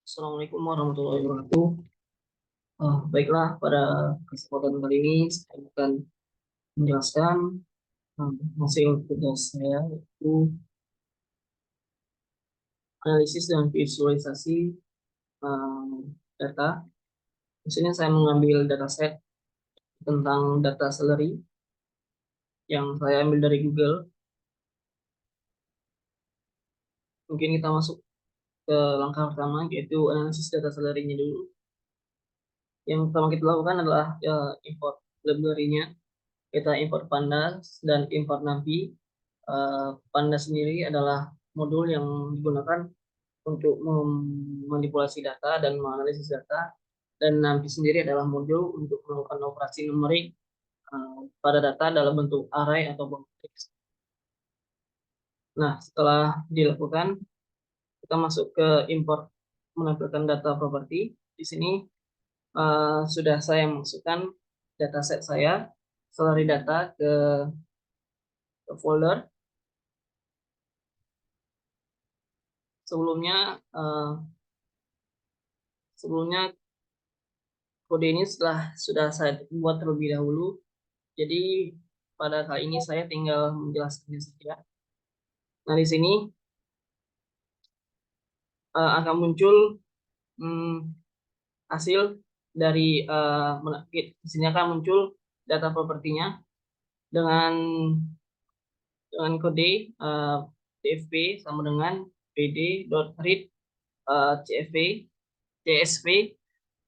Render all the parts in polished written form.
Assalamualaikum warahmatullahi wabarakatuh. Baiklah, pada kesempatan kali ini saya akan menjelaskan hasil tugas saya, yaitu analisis dan visualisasi eh, data. Di sini saya mengambil dataset tentang data salary yang saya ambil dari Google. Mungkin kita masuk ke langkah pertama, yaitu analisis data salary-nya dulu. Yang pertama kita lakukan adalah import library-nya. Kita import pandas dan import navi. Pandas sendiri adalah modul yang digunakan untuk memanipulasi data dan menganalisis data, dan navi sendiri adalah modul untuk melakukan operasi numerik pada data dalam bentuk array atau matriks. Nah, setelah dilakukan, kita masuk ke import menampilkan data properti. Di sini sudah saya masukkan dataset saya, salary data ke folder. Sebelumnya uh, sebelumnya kode ini sudah saya buat terlebih dahulu. Jadi pada kali ini saya tinggal menjelaskannya saja. Nah, di sini akan muncul hmm, hasil dari di sini akan muncul data propertinya dengan kode TFP sama dengan pd.read CFV CSV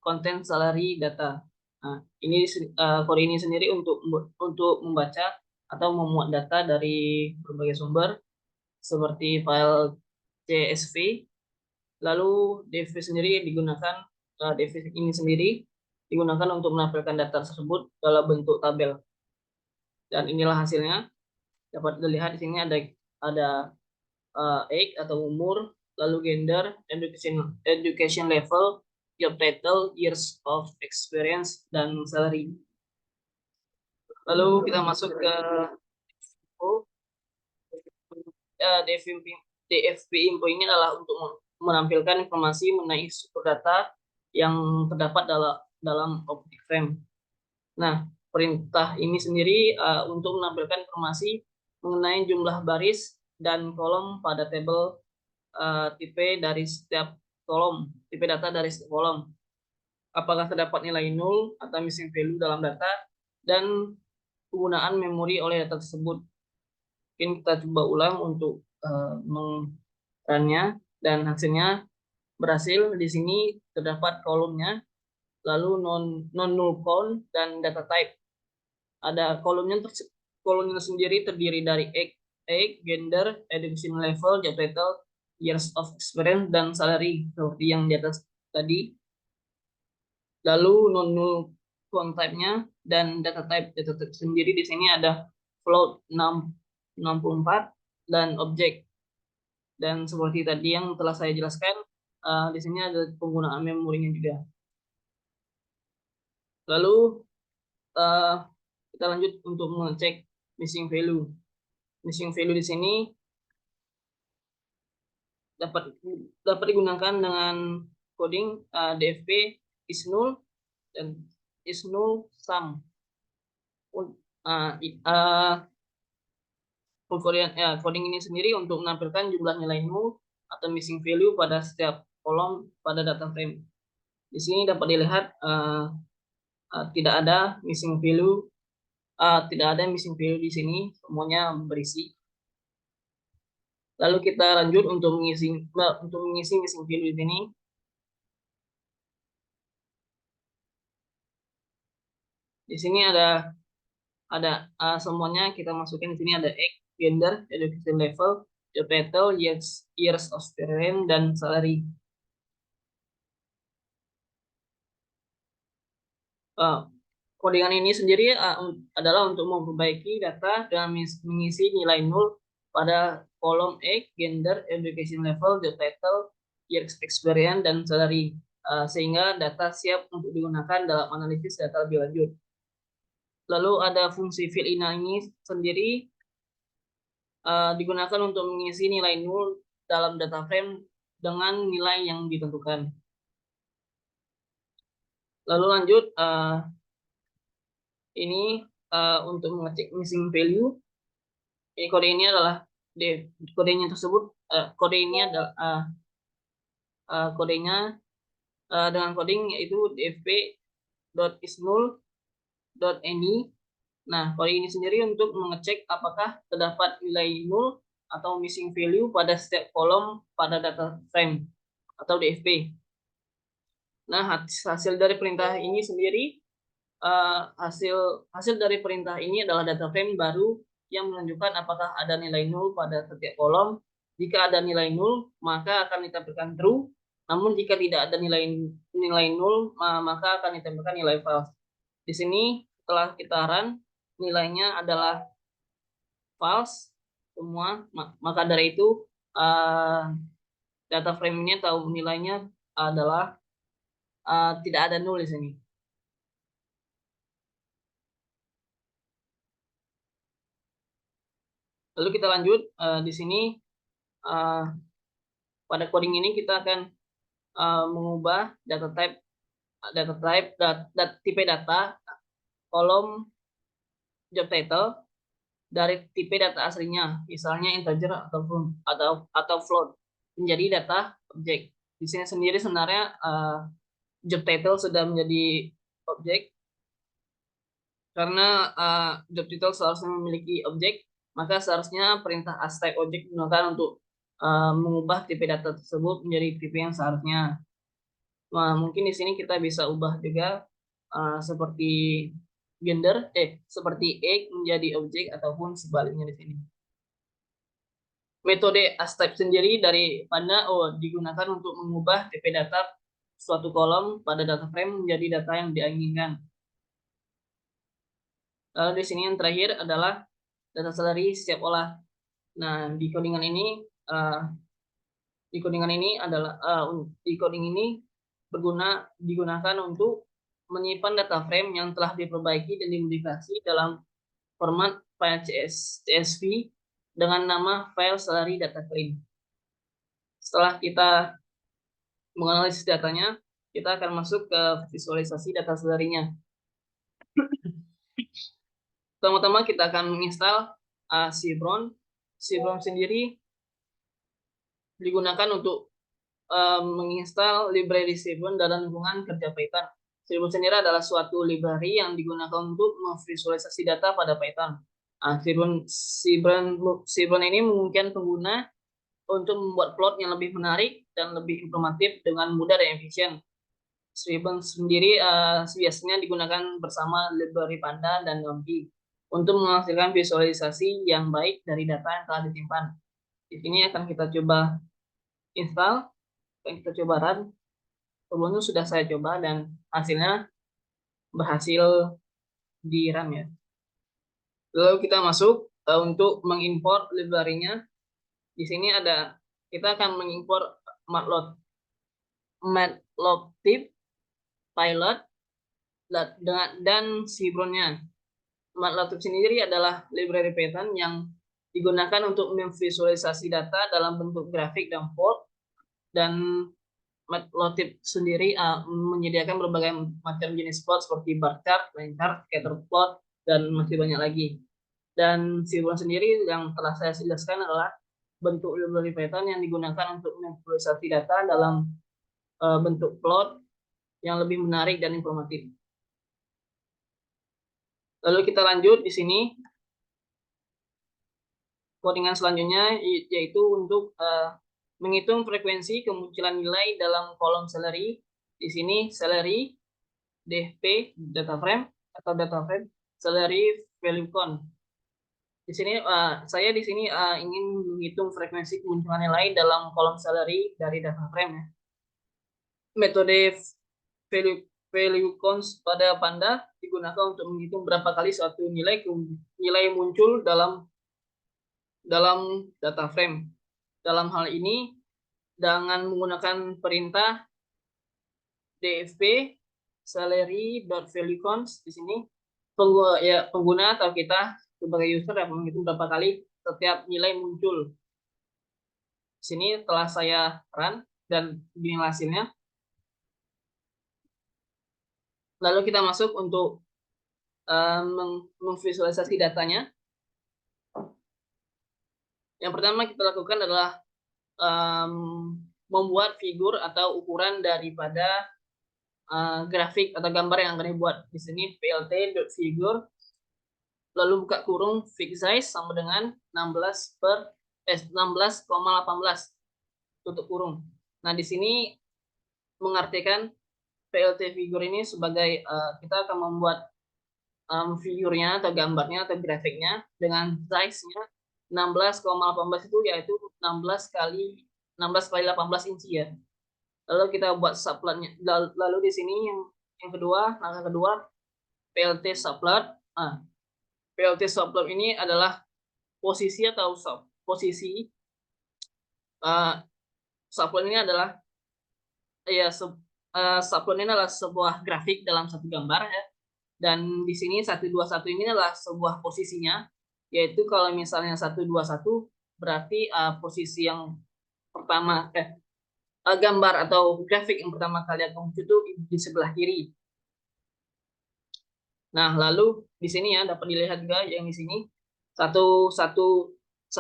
content salary data. Nah, ini kode ini sendiri untuk membaca atau memuat data dari berbagai sumber seperti file CSV. Lalu DV sendiri digunakan DV ini sendiri digunakan untuk menampilkan data tersebut dalam bentuk tabel. Dan inilah hasilnya. Dapat dilihat di sini ada age atau umur, lalu gender, education level, job title, years of experience, dan salary. Lalu kita masuk ke DFP info ini adalah untuk menampilkan informasi mengenai struktur data yang terdapat dalam object frame. Nah, perintah ini sendiri untuk menampilkan informasi mengenai jumlah baris dan kolom pada tabel tipe dari setiap kolom, tipe data dari setiap kolom. Apakah terdapat nilai nol atau missing value dalam data, dan penggunaan memori oleh data tersebut. Mungkin kita coba ulang untuk meng-runnya, dan hasilnya berhasil. Di sini terdapat kolomnya, lalu non null count dan data type. Ada kolomnya sendiri terdiri dari age, gender, education level, job title, years of experience, dan salary seperti yang di atas tadi. Lalu non null count type-nya dan data type sendiri di sini ada float 64 dan object. Dan seperti tadi yang telah saya jelaskan, di sini ada penggunaan memorinya juga. Lalu uh, kita lanjut untuk mengecek missing value. Missing value di sini dapat digunakan dengan coding DFP is null dan is null sum. Coding ini sendiri untuk menampilkan jumlah nilai null atau missing value pada setiap kolom pada data frame. Di sini dapat dilihat tidak ada missing value, di sini, semuanya berisi. Lalu kita lanjut untuk mengisi missing value di sini. Di sini ada semuanya kita masukin. Di sini ada age, gender, education level, job title, years of experience, dan salary. Codingan ini sendiri adalah untuk memperbaiki data dengan mengisi nilai nol pada kolom age, gender, education level, job title, years experience, dan salary, sehingga data siap untuk digunakan dalam analisis data lebih lanjut. Lalu ada fungsi fill in ini sendiri digunakan untuk mengisi nilai nol dalam data frame dengan nilai yang ditentukan. Lalu lanjut, ini untuk mengecek missing value. Ini kode ini adalah kodenya tersebut, kode ini adalah kodenya dengan coding yaitu dfp.isNull.any. Nah, kode ini sendiri untuk mengecek apakah terdapat nilai null atau missing value pada setiap kolom pada data frame atau DFP. Nah, hasil dari perintah ini sendiri, hasil dari perintah ini adalah data frame baru yang menunjukkan apakah ada nilai null pada setiap kolom. Jika ada nilai null, maka akan ditampilkan true. Namun jika tidak ada nilai null, maka akan ditampilkan nilai false. Di sini setelah kita run, nilainya adalah false semua. Maka dari itu data frame ini tahu nilainya adalah tidak ada null di sini. Lalu kita lanjut di sini pada coding ini kita akan mengubah tipe data kolom job title dari tipe data aslinya, misalnya integer atau float, menjadi data objek. Di sini sendiri sebenarnya job title sudah menjadi objek karena job title seharusnya memiliki objek, maka seharusnya perintah astype objek digunakan untuk mengubah tipe data tersebut menjadi tipe yang seharusnya. Nah, mungkin di sini kita bisa ubah juga seperti seperti egg menjadi objek ataupun sebaliknya di sini. Metode astype sendiri dari Panda digunakan untuk mengubah tipe data suatu kolom pada data frame menjadi data yang diinginkan. Lalu di sini yang terakhir adalah data salary siap olah. Nah, di codingan ini di coding ini digunakan untuk menyimpan data frame yang telah diperbaiki dan dimodifikasi dalam format file CSV dengan nama file salary data clean. Setelah kita menganalisis datanya, kita akan masuk ke visualisasi data salary-nya. Pertama-tama kita akan menginstal Chevron. Chevron sendiri digunakan untuk menginstal library Chevron dalam lingkungan kerja Python. Chevron sendiri adalah suatu library yang digunakan untuk memvisualisasi data pada Python. Chevron ini memungkinkan pengguna untuk membuat plot yang lebih menarik dan lebih informatif dengan mudah dan efisien. Chevron sendiri biasanya digunakan bersama library Panda dan NumPy untuk menghasilkan visualisasi yang baik dari data yang telah disimpan. Di sini akan kita coba install, akan kita coba run. Sebelumnya sudah saya coba dan hasilnya berhasil di run ya. Lalu kita masuk untuk mengimport library-nya. Di sini kita akan mengimport matplotlib, pilot, dan Chevron-nya. Matplotlib sendiri adalah library Python yang digunakan untuk memvisualisasi data dalam bentuk grafik dan plot, dan Matplotlib sendiri menyediakan berbagai macam jenis plot seperti bar chart, line chart, scatter plot, dan masih banyak lagi. Dan Chevron sendiri yang telah saya jelaskan adalah bentuk library Python yang digunakan untuk memvisualisasi data dalam bentuk plot yang lebih menarik dan informatif. Lalu kita lanjut di sini. Codingan selanjutnya yaitu untuk menghitung frekuensi kemunculan nilai dalam kolom salary. Di sini salary DFP data frame atau data frame salary value count. Di sini saya ingin menghitung frekuensi kemunculan nilai dalam kolom salary dari data frame ya. Metode value count pada Panda digunakan untuk menghitung berapa kali suatu nilai muncul dalam data frame. Dalam hal ini dengan menggunakan perintah dfp salary.valueCounts. Di sini pengguna atau kita sebagai user yang menghitung berapa kali setiap nilai muncul. Di sini telah saya run dan begini hasilnya. Lalu kita masuk untuk memvisualisasi datanya. Yang pertama kita lakukan adalah um, membuat figur atau ukuran daripada grafik atau gambar yang akan dibuat. Di sini plt.figure, lalu buka kurung fix size sama dengan 16,18 tutup kurung. Nah, di sini mengartikan PLT figure ini sebagai kita akan membuat figurnya atau gambarnya atau grafiknya dengan size-nya 16,18 itu yaitu 16 kali 18 inci ya. Lalu kita buat subplotnya. Lalu di sini yang kedua, langkah kedua PLT subplot. PLT subplot ini adalah posisi atau posisi subplot ini adalah ya subplot ini adalah sebuah grafik dalam satu gambar ya. Dan di sini 121 ini adalah sebuah posisinya, yaitu kalau misalnya 121 berarti posisi yang pertama gambar atau grafik yang pertama kali akan muncul itu di sebelah kiri. Nah, lalu di sini ya dapat dilihat juga yang di sini 11122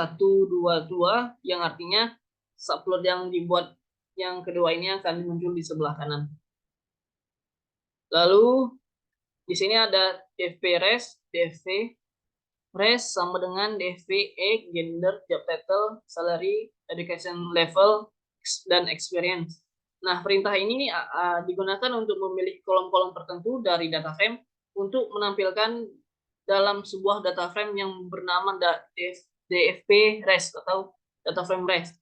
yang artinya subplot yang dibuat yang kedua ini akan muncul di sebelah kanan. Lalu di sini ada DFP res, DFP res sama dengan DFE, gender, job title, salary, education level, dan experience. Nah, perintah ini digunakan untuk memilih kolom-kolom tertentu dari data frame untuk menampilkan dalam sebuah data frame yang bernama DFP res atau data frame res.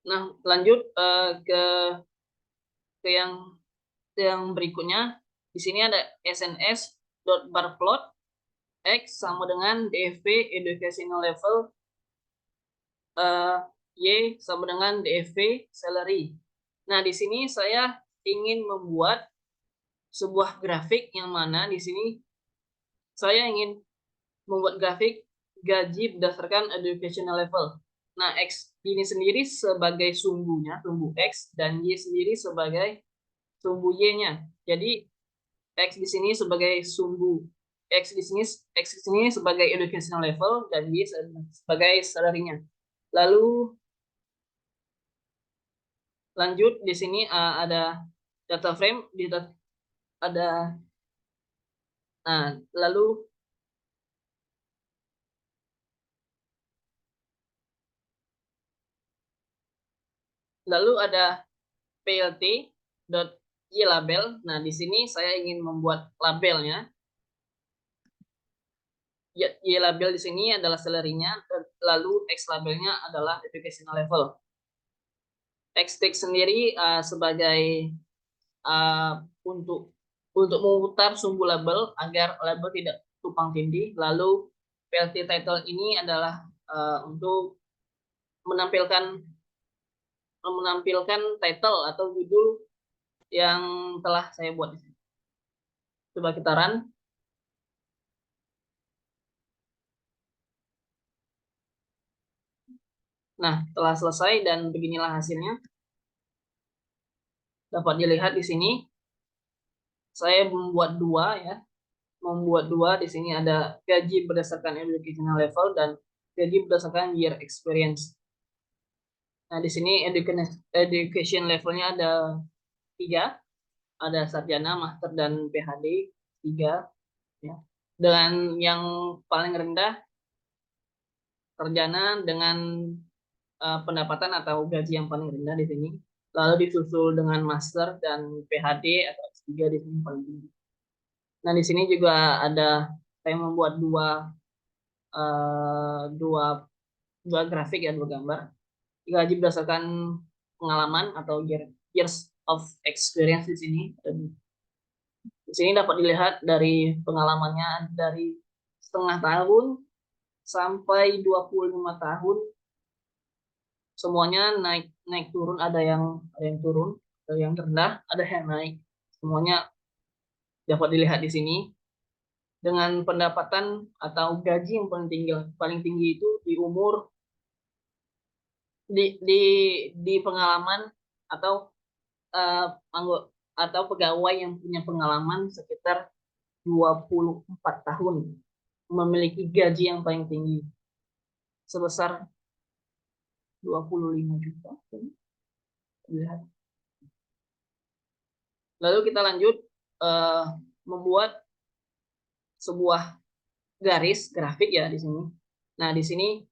Nah, lanjut ke yang berikutnya. Di sini ada sns.barplot X sama dengan DFP educational level, Y sama dengan DFP salary. Nah, di sini saya ingin membuat sebuah grafik yang mana di sini saya ingin membuat grafik gaji berdasarkan educational level. Nah, X ini sendiri sebagai sumbunya, sumbu X, dan Y sendiri sebagai sumbu Y-nya. Jadi, X di sini sebagai sumbu X di sini sebagai educational level dan Y sebagai salary-nya. Lalu lanjut di sini ada data frame ada lalu ada plt.ylabel. Nah, di sini saya ingin membuat labelnya. Y label di sini adalah salary-nya, lalu X labelnya adalah educational level. X text sendiri sebagai untuk memutar sumbu label agar label tidak tumpang tindih. Lalu PLT title ini adalah untuk menampilkan title atau judul yang telah saya buat di sini. Coba kita run. Nah, telah selesai dan beginilah hasilnya. Dapat dilihat di sini. Saya membuat dua ya. Membuat dua di sini ada gaji berdasarkan educational level dan gaji berdasarkan year experience. Nah, di sini education levelnya ada 3, ada sarjana, master, dan PhD 3 ya. Dengan yang paling rendah sarjana dengan pendapatan atau gaji yang paling rendah di sini. Lalu disusul dengan master dan PhD atau S3 di sini paling tinggi. Nah, di sini juga ada saya membuat dua grafik ya, dua gambar. Gaji berdasarkan pengalaman atau years of experience di sini. Di sini dapat dilihat dari pengalamannya dari setengah tahun sampai 25 tahun, semuanya naik naik turun, ada yang turun, ada yang rendah, ada yang naik. Semuanya dapat dilihat di sini dengan pendapatan atau gaji yang paling tinggi itu di umur di pengalaman atau atau pegawai yang punya pengalaman sekitar 24 tahun, memiliki gaji yang paling tinggi sebesar 25 juta. Lihat. Lalu kita lanjut membuat sebuah garis grafik ya di sini. Nah, di sini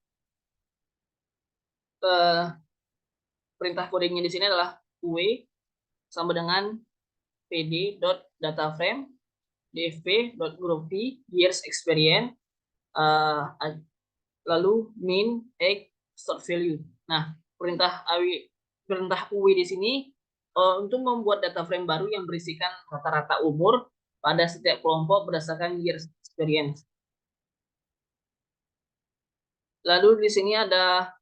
perintah codingnya di sini adalah UW sama dengan pd.dataframe dfp.groupy years experience lalu min x start value. Nah, perintah UW di sini untuk membuat data frame baru yang berisikan rata-rata umur pada setiap kelompok berdasarkan years experience. Lalu di sini ada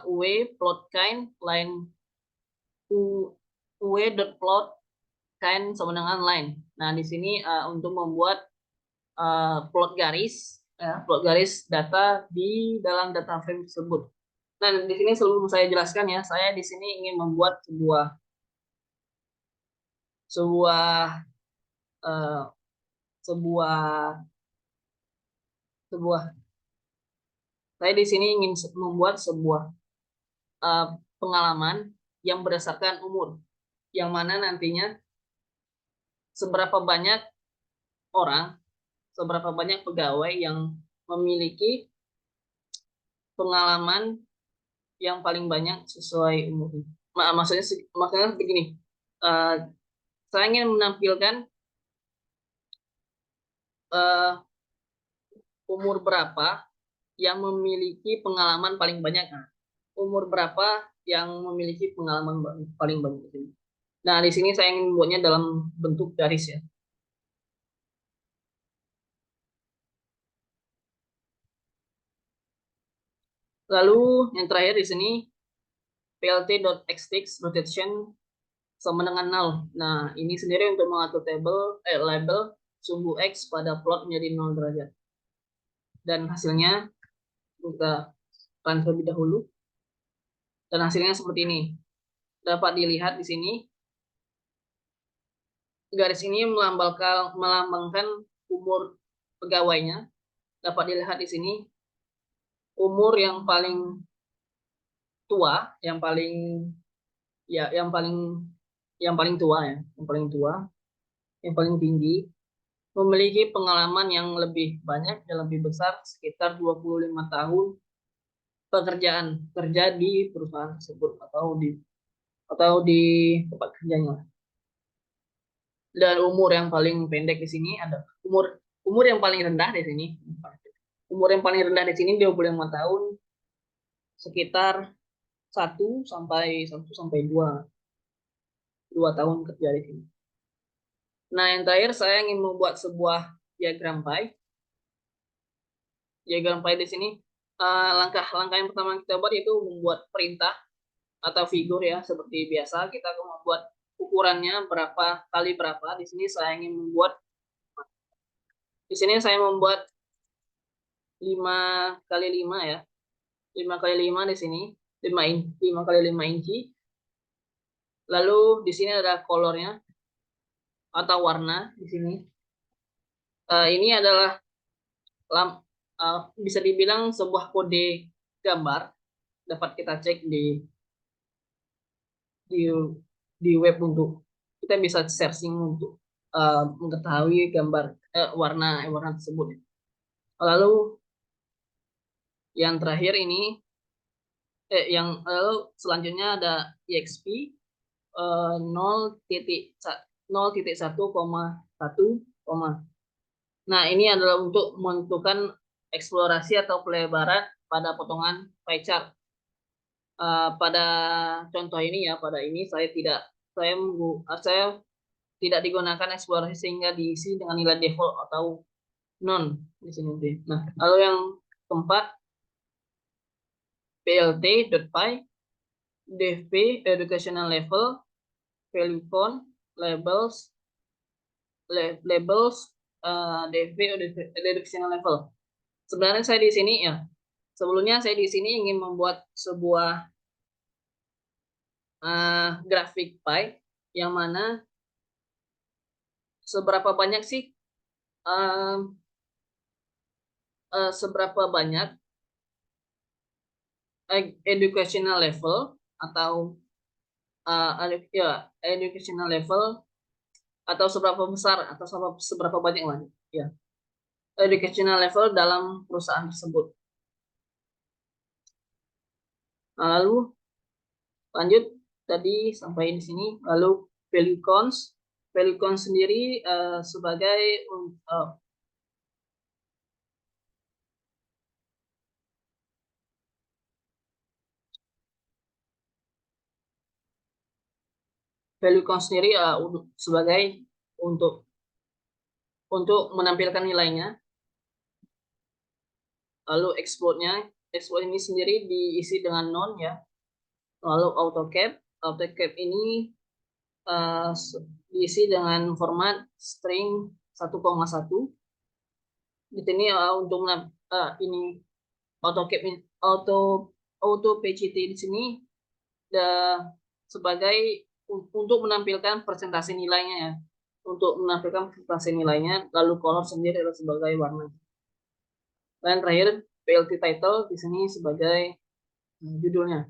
UW plot kind line UW.plot kind sama dengan line. Nah, di sini untuk membuat plot garis data di dalam data frame tersebut. Nah, di sini sebelum saya jelaskan ya, saya di sini ingin membuat sebuah uh, sebuah sebuah saya di sini ingin membuat sebuah pengalaman yang berdasarkan umur, yang mana nantinya seberapa banyak orang, seberapa banyak pegawai yang memiliki pengalaman yang paling banyak sesuai umur. Maksudnya begini, uh, saya ingin menampilkan umur berapa yang memiliki pengalaman paling banyak. Umur berapa yang memiliki pengalaman paling banyak. Nah, di sini saya ingin membuatnya dalam bentuk garis ya. Lalu yang terakhir di sini plt.xtext rotation sama dengan null. Nah, ini sendiri untuk mengatur label sumbu x pada plot menjadi 0 derajat. Dan hasilnya kita run terlebih dahulu. Dan hasilnya seperti ini. Dapat dilihat di sini garis ini melambangkan umur pegawainya. Dapat dilihat di sini umur yang paling tua, ya, yang paling tua ya, yang paling tinggi, memiliki pengalaman yang lebih banyak dan lebih besar sekitar 25 tahun kerja di perusahaan tersebut atau di tempat kerjanya. Dan umur yang paling pendek di sini ada umur yang paling rendah di sini. Umur yang paling rendah di sini 25 tahun, sekitar 1 sampai 2 tahun kerja di sini. Nah, yang terakhir saya ingin membuat sebuah diagram pie. Diagram pie di sini langkah-langkah yang pertama kita buat itu membuat perintah atau figur ya, seperti biasa kita akan membuat ukurannya berapa kali berapa. Di sini saya ingin membuat Di sini saya membuat 5 kali 5 ya. 5 kali 5 di sini. 5 kali 5 inci. Lalu di sini ada kolornya atau warna di sini. Ini adalah bisa dibilang sebuah kode gambar, dapat kita cek di di web untuk kita bisa searching untuk mengetahui gambar warna tersebut. Lalu yang terakhir ini yang lalu selanjutnya ada exp 0.1,1, nah ini adalah untuk menentukan eksplorasi atau pelebaran pada potongan pie chart. Pada contoh ini ya, saya tidak digunakan eksplorasi sehingga diisi dengan nilai default atau non di sini. Nah, lalu yang keempat plt.py dfp educational level value font labels dfp educational level. Sebenarnya saya di sini ya, sebelumnya saya di sini ingin membuat sebuah grafik pie yang mana seberapa banyak sih seberapa banyak educational level atau ya educational level atau seberapa besar atau seberapa banyak lah ya educational level dalam perusahaan tersebut. Nah, lalu lanjut tadi sampai di sini. Lalu value cons, value cons sendiri sebagai value cons sendiri sebagai untuk menampilkan nilainya. Lalu exploit ini sendiri diisi dengan non ya. Lalu AutoCAD ini diisi dengan format string 1,1. Di sini untuk ini AutoCAD auto PCT di sini sebagai untuk menampilkan presentasi nilainya ya. Untuk menampilkan presentasi nilainya, lalu color sendiri adalah sebagai warna. Dan terakhir PLT title di sini sebagai judulnya.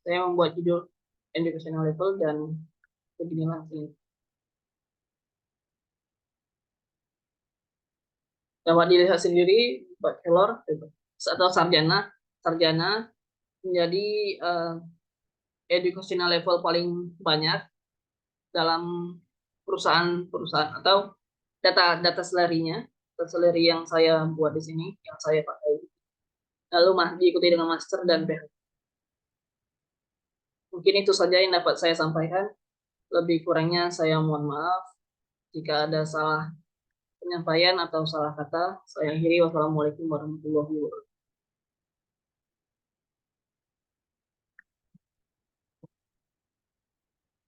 Saya membuat judul educational level dan beginilah ini. Dapat dilihat sendiri bachelor atau sarjana menjadi educational level paling banyak dalam perusahaan atau data salary yang saya buat di sini yang saya pakai. Lalu diikuti dengan master dan PhD. Mungkin itu saja yang dapat saya sampaikan. Lebih kurangnya saya mohon maaf jika ada salah penyampaian atau salah kata. Saya akhiri. Wassalamualaikum warahmatullahi wabarakatuh.